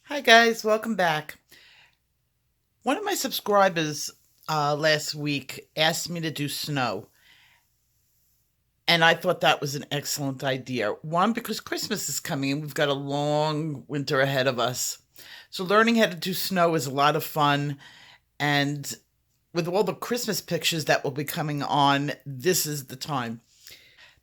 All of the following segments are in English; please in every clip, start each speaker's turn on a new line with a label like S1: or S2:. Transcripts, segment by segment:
S1: Hi guys, welcome back. One of my subscribers last week asked me to do snow, and I thought that was an excellent idea. One, because Christmas is coming and we've got a long winter ahead of us. So learning how to do snow is a lot of fun, and with all the Christmas pictures that will be coming on, this is the time.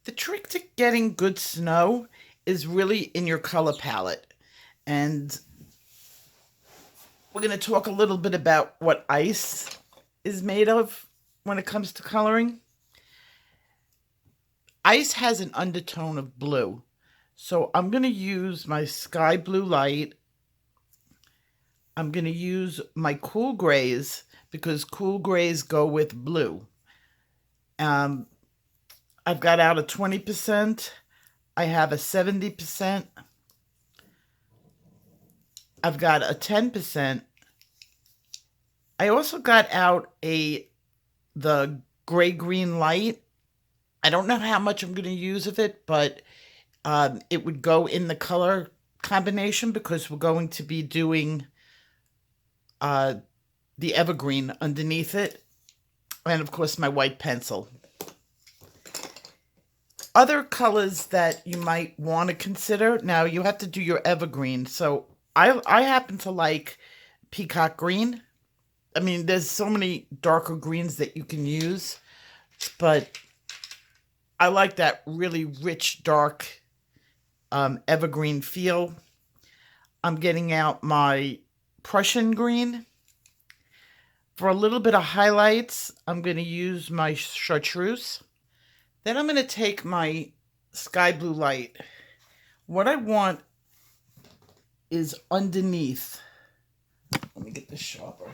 S1: The trick to getting good snow is really in your color palette. And we're going to talk a little bit about what ice is made of when it comes to coloring. Ice has an undertone of blue. So I'm going to use my sky blue light. I'm going to use my cool grays because cool grays go with blue. Um, I've got out a 20%. I have a 70%. I've got a 10%. I also got out the gray green light. I don't know how much I'm going to use of it, but it would go in the color combination because we're going to be doing uh, the evergreen underneath it. And of course, my white pencil. Other colors that you might want to consider. Now, you have to do your evergreen. So I happen to like peacock green. I mean, there's so many darker greens that you can use, but I like that really rich, dark evergreen feel. I'm getting out my Prussian green. For a little bit of highlights, I'm going to use my chartreuse. Then I'm going to take my sky blue light. What I want is underneath. Let me get this sharper.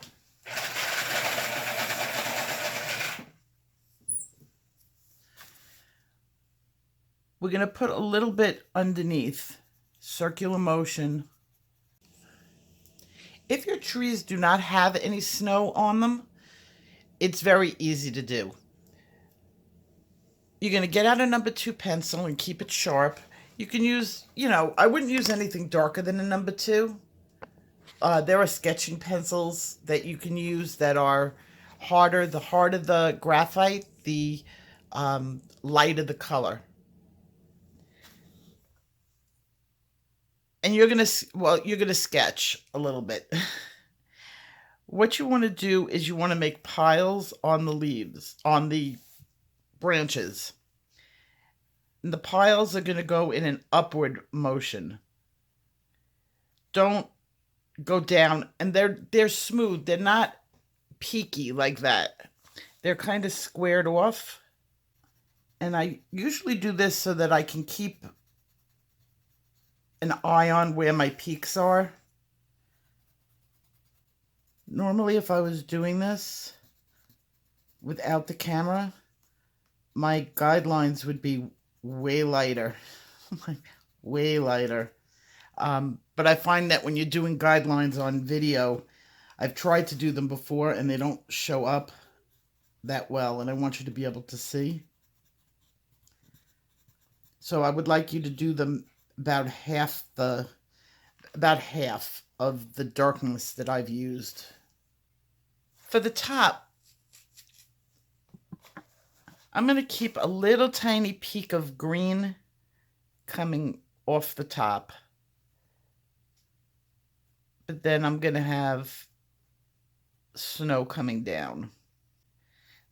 S1: We're going to put a little bit underneath, circular motion. If your trees do not have any snow on them, it's very easy to do. You're going to get out a number 2 pencil and keep it sharp. You can use, I wouldn't use anything darker than a number 2. There are sketching pencils that you can use that are harder. The harder the graphite, the lighter the color. And you're gonna sketch a little bit. What you want to do is you want to make piles on the leaves, on the branches. And the piles are going to go in an upward motion. Don't go down, and they're smooth. They're not peaky like that. They're kind of squared off. And I usually do this so that I can keep an eye on where my peaks are. Normally, if I was doing this without the camera, my guidelines would be way lighter. Way lighter. But I find that when you're doing guidelines on video, I've tried to do them before and they don't show up that well, and I want you to be able to see. So I would like you to do them about half of the darkness that I've used. For the top, I'm going to keep a little tiny peak of green coming off the top. But then I'm going to have snow coming down.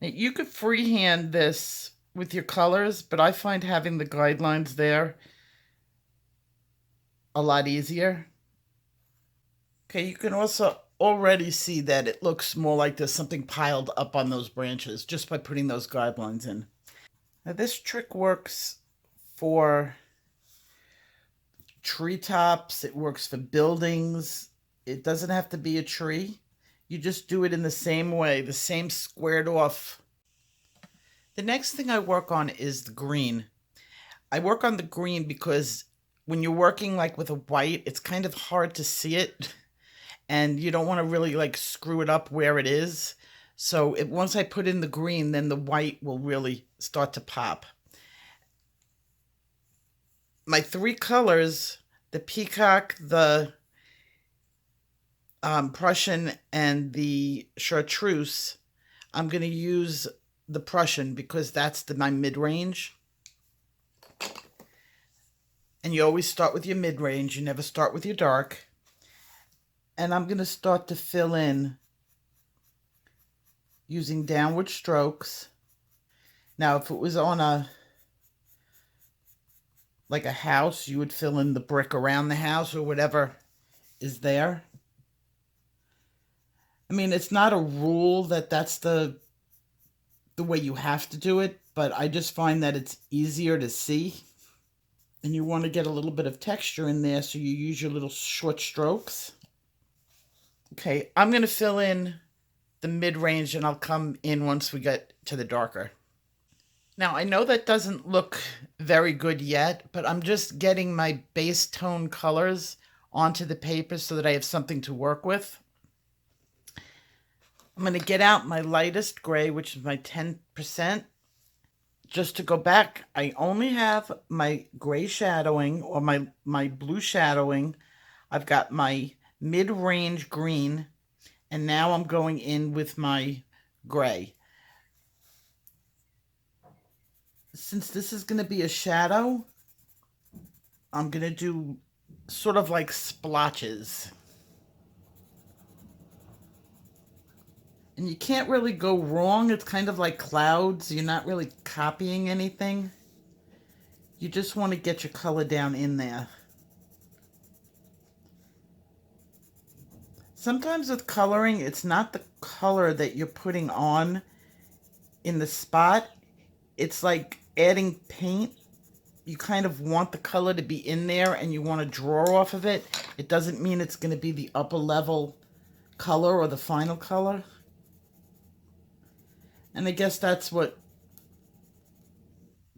S1: Now, you could freehand this with your colors, but I find having the guidelines there a lot easier. Okay, you can also already see that it looks more like there's something piled up on those branches just by putting those guidelines in. Now, this trick works for treetops, it works for buildings. It doesn't have to be a tree. You just do it in the same way, the same squared off. The next thing I work on is the green. I work on the green because when you're working like with a white, it's kind of hard to see it. And you don't want to really like screw it up where it is. So once I put in the green, then the white will really start to pop. My 3 colors The peacock, the Prussian, and the chartreuse, I'm going to use the Prussian because that's my mid-range. And you always start with your mid-range. You never start with your dark. And I'm going to start to fill in using downward strokes. Now, if it was on like a house, you would fill in the brick around the house or whatever is there. I mean, it's not a rule that that's the way you have to do it, but I just find that it's easier to see. And you want to get a little bit of texture in there, so you use your little short strokes. Okay, I'm going to fill in the mid-range and I'll come in once we get to the darker. Now, I know that doesn't look very good yet, but I'm just getting my base tone colors onto the paper so that I have something to work with. I'm going to get out my lightest gray, which is my 10%. Just to go back, I only have my gray shadowing or my blue shadowing. I've got my mid-range green, and now I'm going in with my gray. Since this is going to be a shadow, I'm going to do sort of like splotches. And you can't really go wrong. It's kind of like clouds. You're not really copying anything. You just want to get your color down in there. Sometimes with coloring, it's not the color that you're putting on in the spot. It's like adding paint. You kind of want the color to be in there and you want to draw off of it. It doesn't mean it's going to be the upper level color or the final color. And I guess that's what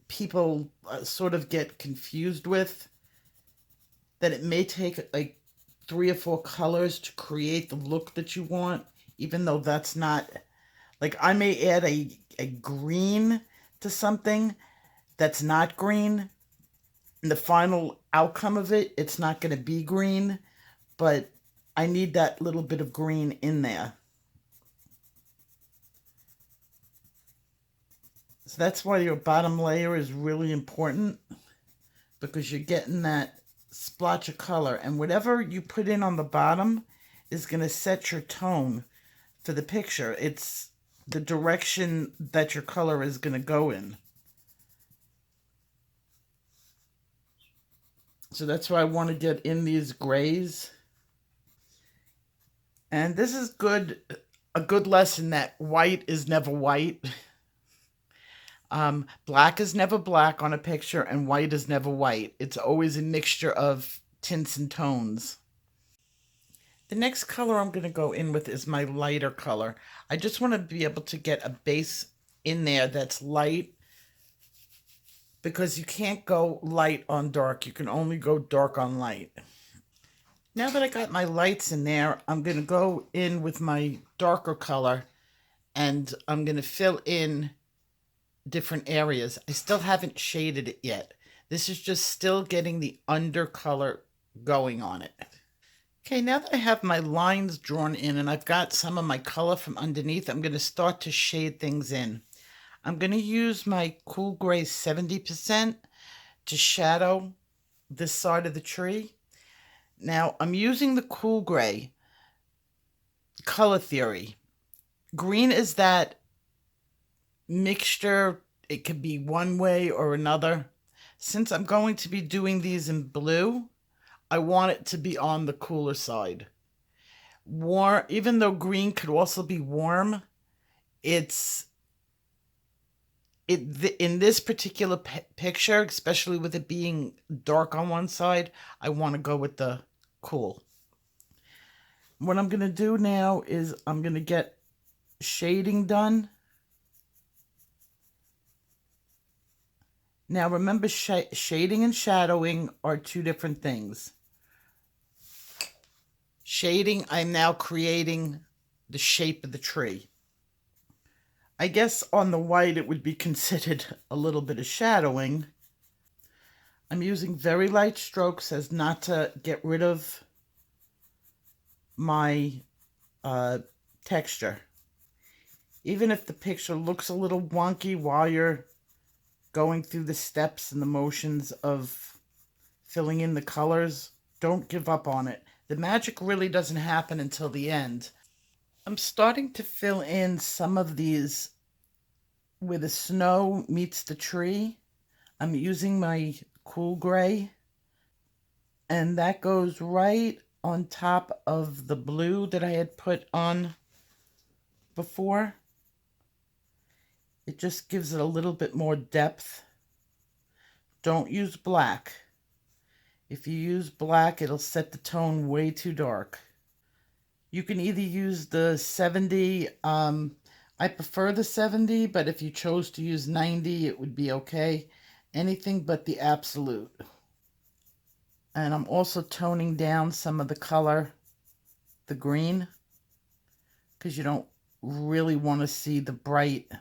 S1: people sort of get confused with. That it may take like 3 or 4 colors to create the look that you want, even though that's not, like I may add a green to something that's not green. And the final outcome of it, it's not going to be green, but I need that little bit of green in there. So that's why your bottom layer is really important, because you're getting that splotch of color. And whatever you put in on the bottom is going to set your tone for the picture. It's the direction that your color is going to go in. So that's why I want to get in these grays. And this is a good lesson that white is never white. Black is never black on a picture, and white is never white. It's always a mixture of tints and tones. The next color I'm going to go in with is my lighter color. I just want to be able to get a base in there that's light, because you can't go light on dark. You can only go dark on light. Now that I got my lights in there, I'm going to go in with my darker color, and I'm going to fill in different areas. I still haven't shaded it yet. This is just still getting the undercolor going on it. Okay, now that I have my lines drawn in and I've got some of my color from underneath, I'm going to start to shade things in. I'm going to use my Cool Gray 70% to shadow this side of the tree. Now, I'm using the Cool Gray color theory. Green is that mixture. It could be one way or another. Since I'm going to be doing these in blue, I want it to be on the cooler side. Warm, even though green could also be warm, in this particular picture, especially with it being dark on one side, I want to go with the cool. What I'm going to do now is I'm going to get shading done. Now remember, shading and shadowing are 2 different things. Shading, I'm now creating the shape of the tree. I guess on the white it would be considered a little bit of shadowing. I'm using very light strokes as not to get rid of my texture. Even if the picture looks a little wonky while you're going through the steps and the motions of filling in the colors, don't give up on it. The magic really doesn't happen until the end. I'm starting to fill in some of these where the snow meets the tree. I'm using my cool gray, and that goes right on top of the blue that I had put on before. It just gives it a little bit more depth. Don't use black. If you use black, it'll set the tone way too dark. You can either use the 70, I prefer the 70, but if you chose to use 90, it would be okay. Anything but the absolute. And I'm also toning down some of the color, the green, because you don't really want to see the bright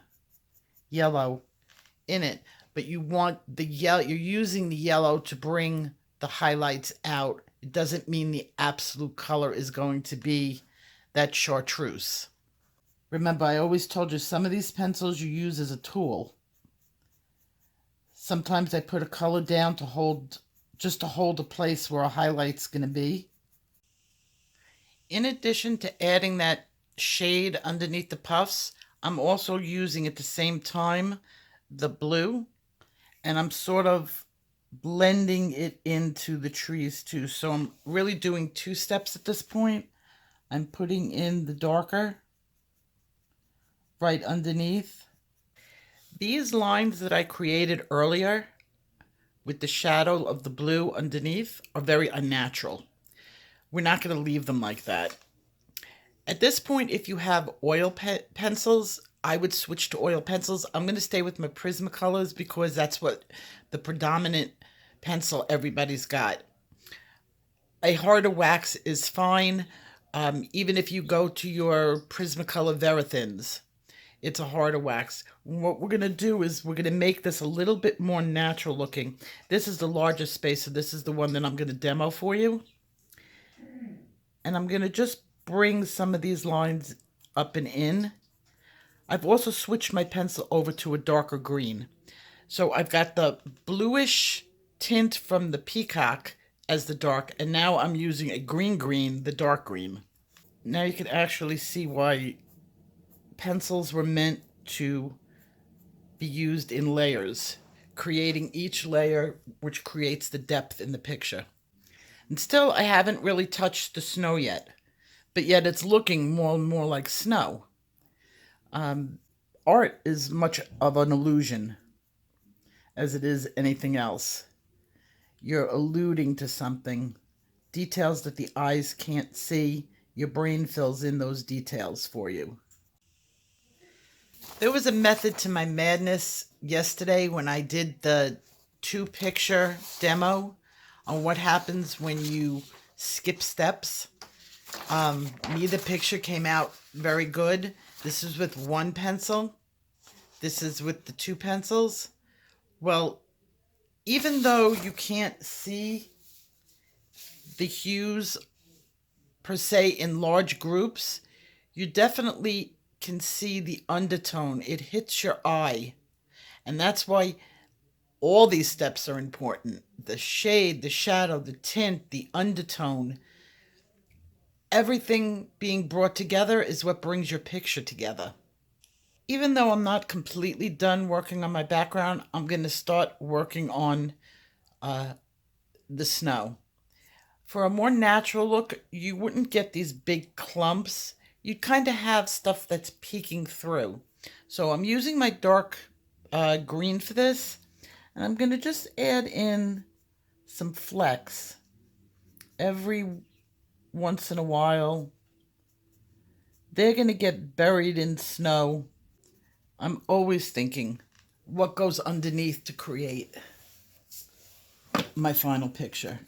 S1: yellow in it. But you want the yellow, you're using the yellow to bring the highlights out. It doesn't mean the absolute color is going to be that chartreuse. Remember, I always told you some of these pencils you use as a tool. Sometimes I put a color down to hold, just to hold a place where a highlight's going to be. In addition to adding that shade underneath the puffs, I'm also using at the same time the blue, and I'm sort of blending it into the trees too. So I'm really doing two steps at this point. I'm putting in the darker right underneath. These lines that I created earlier with the shadow of the blue underneath are very unnatural. We're not going to leave them like that. At this point, if you have oil pencils, I would switch to oil pencils. I'm going to stay with my Prismacolors because that's what the predominant pencil everybody's got. A harder wax is fine. Even if you go to your Prismacolor Verithins, it's a harder wax. What we're going to do is we're going to make this a little bit more natural looking. This is the largest space, so this is the one that I'm going to demo for you. And I'm going to just bring some of these lines up and in. I've also switched my pencil over to a darker green. So I've got the bluish tint from the Peacock as the dark, and now I'm using a green, the dark green. Now you can actually see why pencils were meant to be used in layers, creating each layer which creates the depth in the picture. And still, I haven't really touched the snow yet, but yet it's looking more and more like snow. Art is much of an illusion as it is anything else. You're alluding to something, details that the eyes can't see. Your brain fills in those details for you. There was a method to my madness yesterday when I did the 2-picture demo on what happens when you skip steps. Neither picture came out very good. This is with one pencil. This is with the 2 pencils. Well, even though you can't see the hues per se in large groups, you definitely can see the undertone. It hits your eye. And that's why all these steps are important. The shade, the shadow, the tint, the undertone. Everything being brought together is what brings your picture together. Even though I'm not completely done working on my background, I'm going to start working on the snow. For a more natural look, you wouldn't get these big clumps. You'd kind of have stuff that's peeking through. So I'm using my dark green for this, and I'm going to just add in some flecks every once in a while. They're going to get buried in snow. I'm always thinking what goes underneath to create my final picture.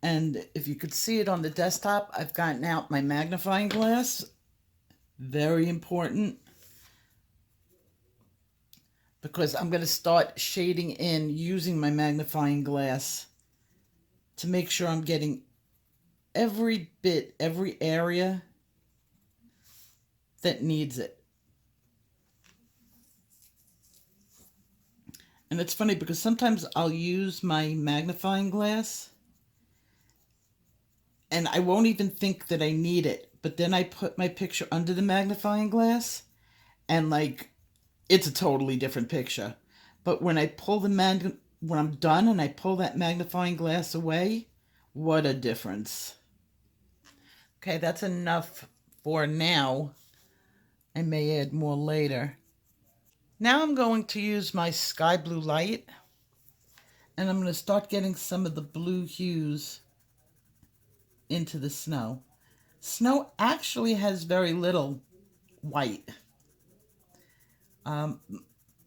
S1: And if you could see it on the desktop, I've gotten out my magnifying glass. Very important. because I'm going to start shading in using my magnifying glass to make sure I'm getting every bit, every area that needs it. And it's funny because sometimes I'll use my magnifying glass and I won't even think that I need it. But then I put my picture under the magnifying glass and like it's a totally different picture. But when I pull when I'm done and I pull that magnifying glass away, what a difference. Okay, that's enough for now. I may add more later. Now I'm going to use my sky blue light and I'm going to start getting some of the blue hues into the snow. Snow actually has very little white. Um,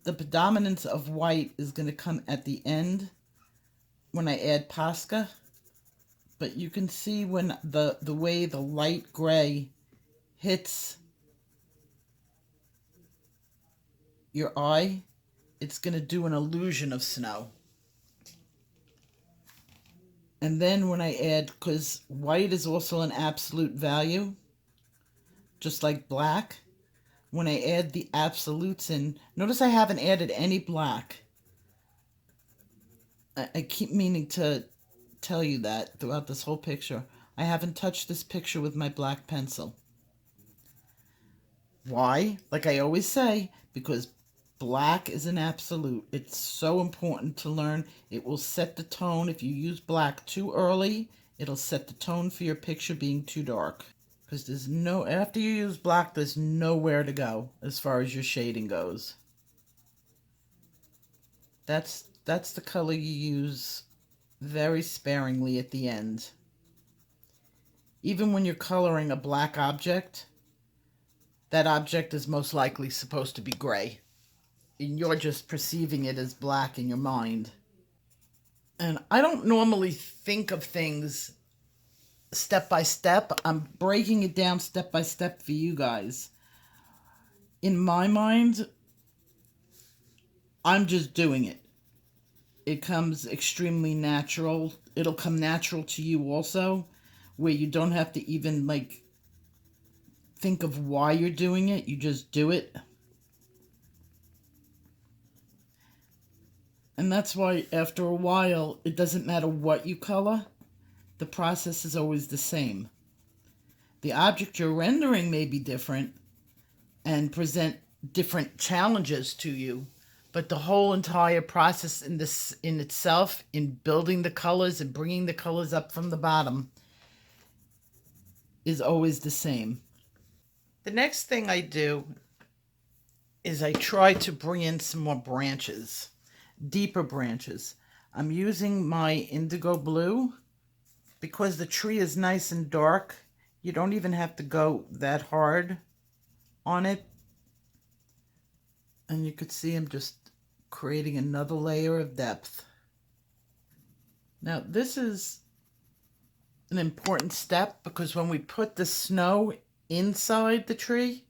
S1: the predominance of white is going to come at the end when I add Posca. But you can see when the way the light gray hits your eye, it's going to do an illusion of snow. And then when I add, because white is also an absolute value, just like black, when I add the absolutes in, notice I haven't added any black. I keep meaning to tell you that throughout this whole picture. I haven't touched this picture with my black pencil. Why? Like I always say, because black is an absolute. It's so important to learn. It will set the tone. If you use black too early, it'll set the tone for your picture being too dark. Because there's no, after you use black, there's nowhere to go as far as your shading goes. That's the color you use very sparingly at the end. Even when you're coloring a black object, that object is most likely supposed to be gray. And you're just perceiving it as black in your mind. And I don't normally think of things step by step. I'm breaking it down step by step for you guys. In my mind, I'm just doing it. It comes extremely natural. It'll come natural to you also, where you don't have to even like think of why you're doing it. You just do it. And that's why after a while, it doesn't matter what you color, the process is always the same. The object you're rendering may be different and present different challenges to you, but the whole entire process in itself, in building the colors and bringing the colors up from the bottom, is always the same. The next thing I do is I try to bring in some more branches, deeper branches. I'm using my indigo blue because the tree is nice and dark. You don't even have to go that hard on it. And you could see I'm just creating another layer of depth. Now this is an important step because when we put the snow inside the tree,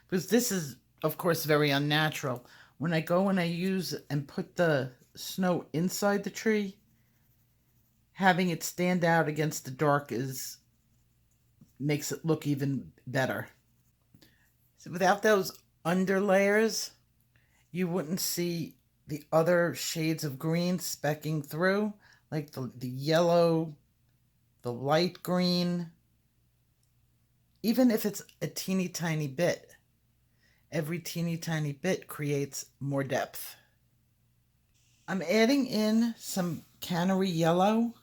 S1: because this is of course very unnatural, when I go and I use and put the snow inside the tree, having it stand out against the dark makes it look even better. So without those under layers, you wouldn't see the other shades of green specking through, like the yellow, the light green. Even if it's a teeny tiny bit, every teeny tiny bit creates more depth. I'm adding in some canary yellow.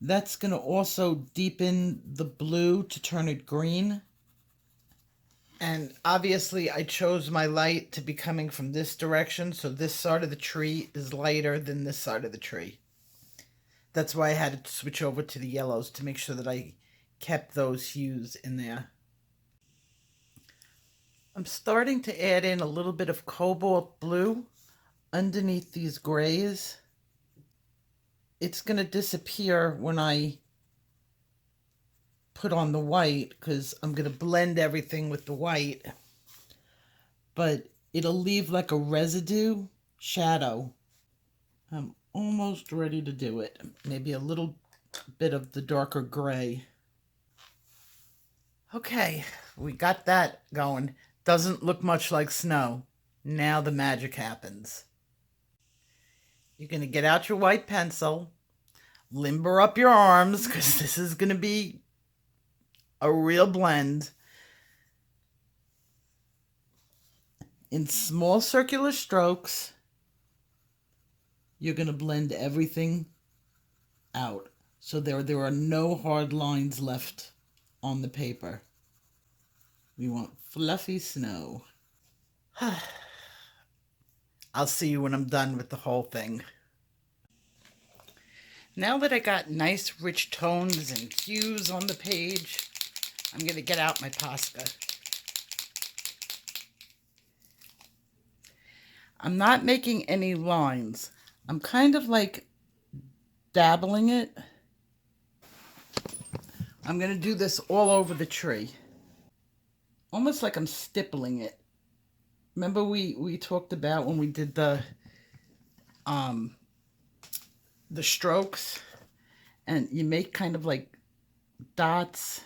S1: That's going to also deepen the blue to turn it green. And obviously I chose my light to be coming from this direction, so this side of the tree is lighter than this side of the tree. That's why I had to switch over to the yellows to make sure that I kept those hues in there. I'm starting to add in a little bit of cobalt blue underneath these grays. It's going to disappear when I put on the white because I'm going to blend everything with the white. But it'll leave like a residue shadow. I'm almost ready to do it. Maybe a little bit of the darker gray. Okay, we got that going. Doesn't look much like snow. Now the magic happens. You're going to get out your white pencil, limber up your arms because this is going to be a real blend. In small circular strokes, you're going to blend everything out. So there are no hard lines left on the paper. We want fluffy snow. I'll see you when I'm done with the whole thing. Now that I got nice rich tones and hues on the page, I'm going to get out my Posca. I'm not making any lines. I'm kind of like dabbling it. I'm going to do this all over the tree. Almost like I'm stippling it. Remember we talked about when we did the strokes, and you make kind of like dots.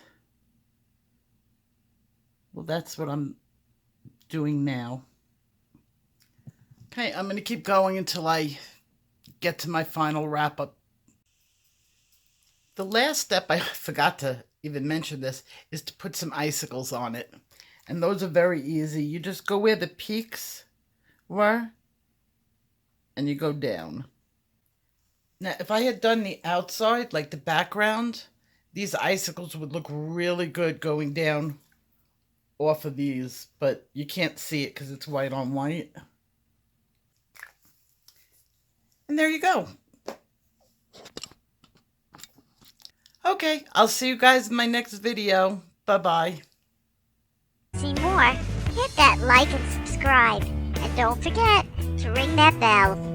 S1: Well, that's what I'm doing now. Okay, I'm going to keep going until I get to my final wrap up. The last step, I forgot to even mention this, is to put some icicles on it. And those are very easy. You just go where the peaks were, and you go down. Now, if I had done the outside, like the background, these icicles would look really good going down off of these, but you can't see it because it's white on white. And there you go. Okay, I'll see you guys in my next video. Bye-bye.
S2: See more? Hit that like and subscribe. And don't forget to ring that bell.